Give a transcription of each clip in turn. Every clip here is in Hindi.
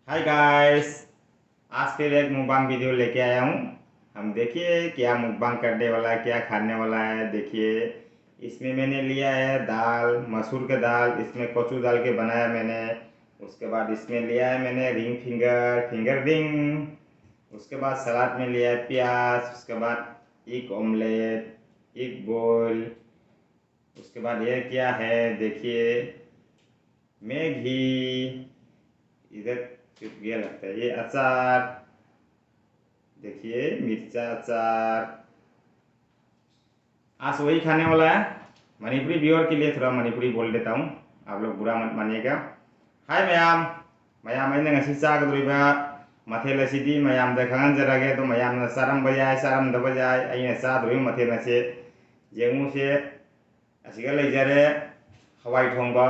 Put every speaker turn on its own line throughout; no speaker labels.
Hi guys. आज फिर एक मुकबांग वीडियो लेके आया हूँ। हम देखिए क्या मुकबांग करने वाला है, क्या खाने वाला है। देखिए इसमें मैंने लिया है दाल, मसूर का दाल, इसमें कचू डाल के बनाया मैंने। उसके बाद इसमें लिया है मैंने फिंगर रिंग। उसके बाद सलाद में लिया है प्याज। उसके बाद एक ऑमलेट, एक बोल। उसके बाद ये क्या है देखिए, मैगी। इधर चुप गया लगता है, ये अचार देखिए, मिर्चा अचार। आज वही खाने वाला है। मणिपुरी व्यूअर के लिए थोड़ा मणिपुरी बोल देता हूँ, आप लोग बुरा मत मानिएगा। हाय मैम, मैम मैंने ngasi चागदोरिबा मथेल असिदी मैम दा खंगनजरागे तो मैम ना सारम बजाय सारम द बजाय अइना चादोरि मथेल नसे जेंगुसे असिगा लेजरे हवाई थोंबा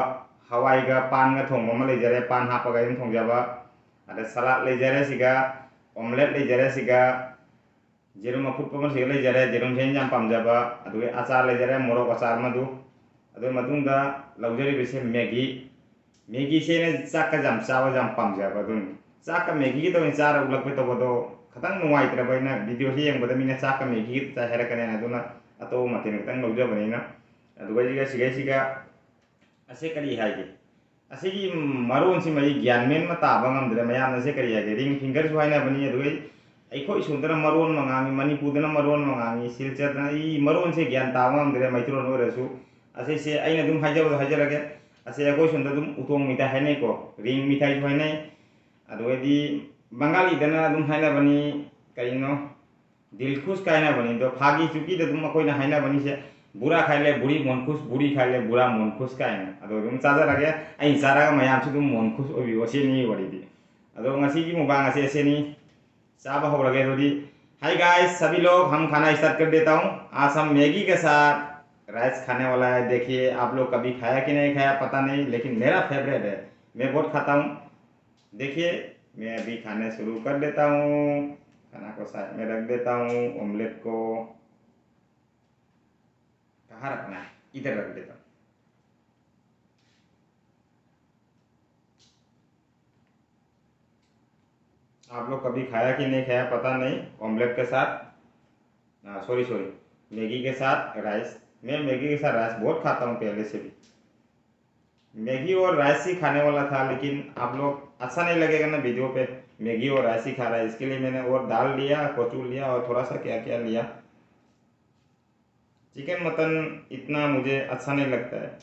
हवाईगा पानगा थोंबा मा लेजरे पान हापागा इन थोंजाबा आदा सलाद लेजरे सिगा ऑमलेट लेजरे सिगा जेरुम अफुटपा मा सिगा लेजरे जेरुम से जाम पामजाबा अदुगे अचार लेजरे मोरक अचार मदु अदु मदुंगा लौजरी बिसे मैगी से ने चाका जाम चावा जाम पामजाबा दुन चाका मैगी की तो चार उलक पे तो बदो खतंग नुवाइत्रबा वीडियो से यंग बदा मिना चाका मैगी की ता हेरकने अदुना अतो मतेन खतंग लौजबनिना अदुगा सिगा असे करी हाइगे असेगी मरोन से मई ज्ञान मेन में ताबा ngamdre मैम से करी हाइगे रिंग फिंगर सुहाइना बनी अदुगै अखोई सुंदर मरोन मंगामी मणिपुरदना मरोन मंगामी सिलचरना ई मरोन से ज्ञान ताबा ngamdre मैत्रोन ओरसु असे से अइना दुम हाइजरगे असे अखोई सुंदर दुम उतोंग मिठाई हाइनै को रिंग मिठाई सुहाइनै अदुगैदी बंगाली दना दुम हाइना बनी करिनो दिलखुश कायना बनी तो फागी चुकी दुम अखोइना हाइना बनी से बुरा खाइले बुरी मनखुश बुरी खाइले बुरा मनखुश कायना अदो दुम चाजरागे अइ चारागा मैम से दुम मनखुश ओबि ओसेनी वरिदी अदो ngasi की मुबांग असे एसेनी चाबा होरगे रोदी। हाय गाइस, सभी लोग हम खाना स्टार्ट कर देता हूँ। आज हम मैगी के साथ राइस खाने वाला है। देखिए आप लोग कभी खाया कि नहीं खाया पता नहीं, लेकिन मेरा फेवरेट है, मैं बहुत खाता हूँ। देखिए मैं अभी खाने शुरू कर देता हूँ। खाना को साइड में रख देता हूँ। ऑमलेट को कहाँ रखना है, इधर रख देता हूँ। आप लोग कभी खाया कि नहीं खाया पता नहीं, ऑमलेट के साथ सॉरी सॉरी मैगी के साथ राइस। मैं मैगी के साथ राइस बहुत खाता हूँ पहले से भी। मैगी और राइस ही खाने वाला था, लेकिन आप लोग अच्छा नहीं लगेगा ना वीडियो पे मैगी और राइस ही खा रहा है, इसके लिए मैंने और दाल लिया, कचू लिया और थोड़ा सा क्या क्या लिया। चिकन मटन इतना मुझे अच्छा नहीं लगता है।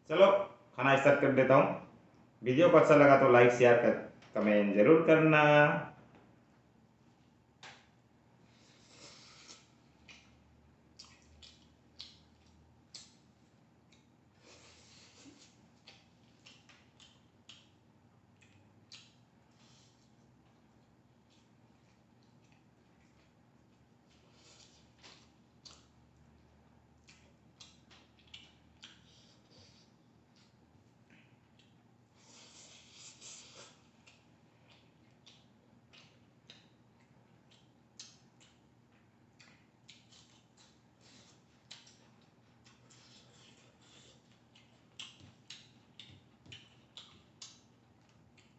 चलो खाना स्टार्ट कर देता हूँ। वीडियो को अच्छा लगा तो लाइक शेयर कर कमेंट जरूर करना।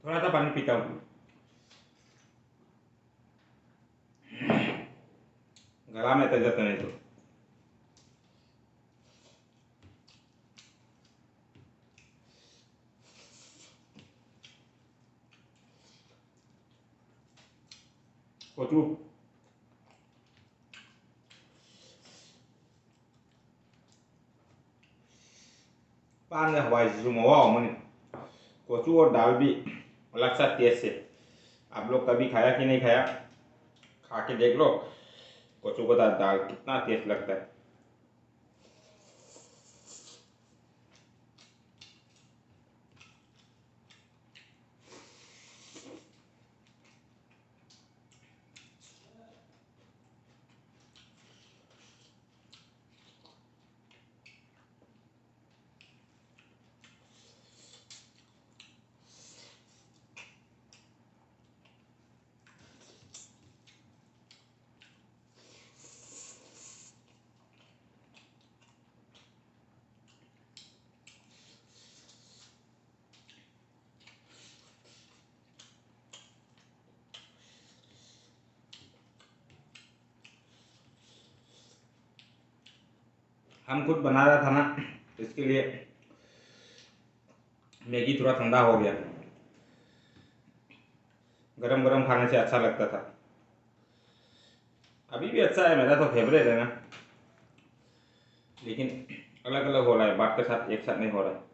थोड़ा सा पानी पीता हूँ, गला में तक जाता नहीं तो। कचू पान में हवाई से मवा मैंने कचू और दाल भी अलग सा टेस्ट है। आप लोग कभी खाया कि नहीं खाया, खा के देख लो कचू का दाल कितना टेस्ट लगता है। हम खुद बना रहा था ना, इसके लिए मैगी थोड़ा ठंडा हो गया। गरम गरम खाने से अच्छा लगता था। अभी भी अच्छा है, मेरा तो फेवरेट है ना, लेकिन अलग अलग हो रहा है, बात के साथ एक साथ नहीं हो रहा है।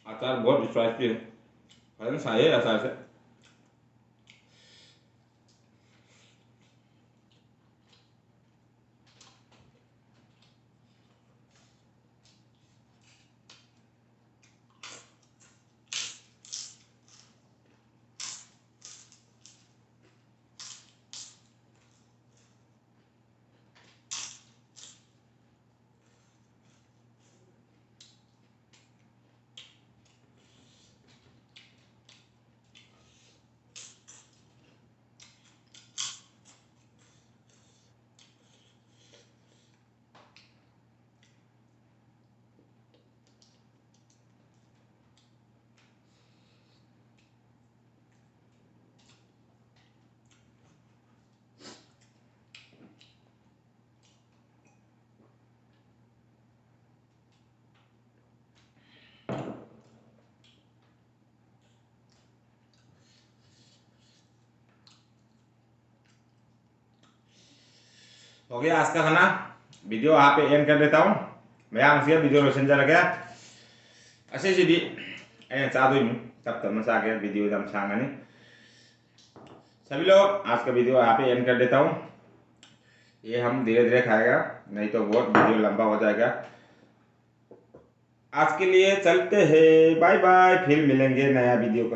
अचार बहुत स्वादिष्ट है, फलन सही है अचार से। हो गया आज का खाना, वीडियो यहाँ पे एंड कर देता हूँ। मैं से वीडियो रोशन जरा गया अच्छे सीधी चादों तब तब मचा गया वीडियो जब सांगनी। सभी लोग आज का वीडियो यहाँ पे एंड कर देता हूँ। ये हम धीरे धीरे खाएगा, नहीं तो बहुत वीडियो लंबा हो जाएगा। आज के लिए चलते हैं, बाय बाय, फिर मिलेंगे नया वीडियो का।